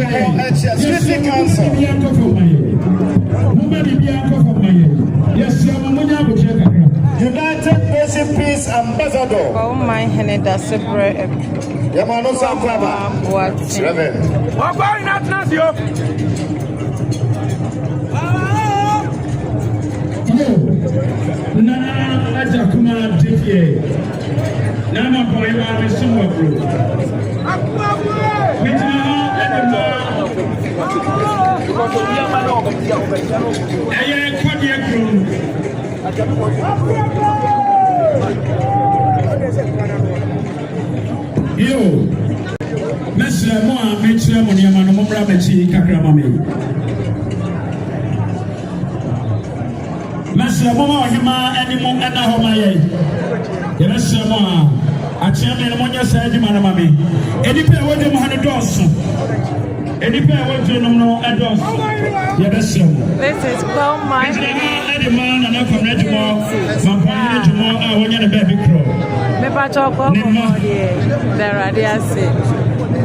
City Council. United Nation Peace Ambassador. Mamponghene Daasebre Osei Yo, Mesra Moa, Mesra Moniama, no more Rabbit, Kakramami. Mesra Moa, Hima, any more at the Homaye. Mesra Moa, a chairman of Monia said, Manamami. Any pair with them 100 dollars. Any pair with them no address. Yes, sir. This is Any man and I'm from Regiment, Mamponghene, I want a baby crow. There are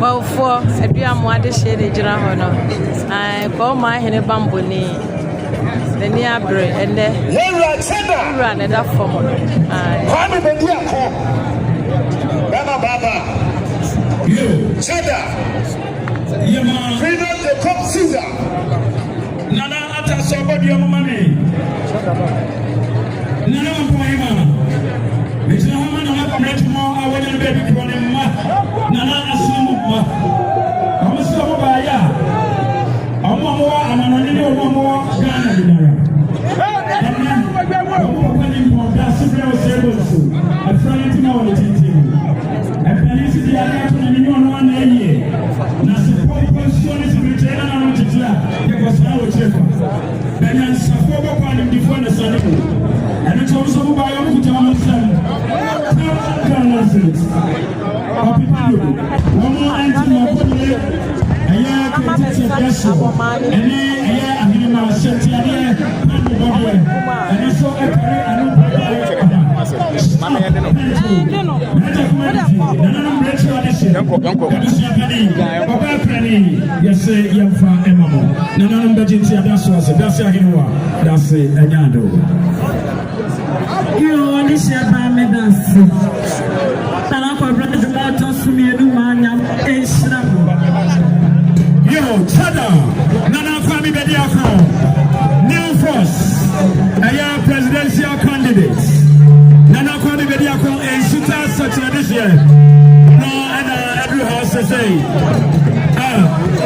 well, for a dear mother shaded General. I call my henny bamboo. The near bread and the run it up for Kwame Bediako. Baba. Cheddar. Freedom the Cup Caesar. Nana ata somebody your money. Nana Mamponghene. It's no man who have come tomorrow. I want to baby crying. Nana Asimuma. I'm a slow buyer. I'm more. I'm an only more Ghana. Daasebre Osei Bonsu. I'm trying to know what it is. I'm planning to be a new one year. Now, support position is retaining on the cloud. Because now it's cheaper. Then I'm support upon him before the sun. And it's also by your put on son. One more item of body. A year, Yo, Chada, Nana Kwame Bediako, New Force, presidential candidates. Nana Kwame Bediako and Suta such a this year. No, and every house to say.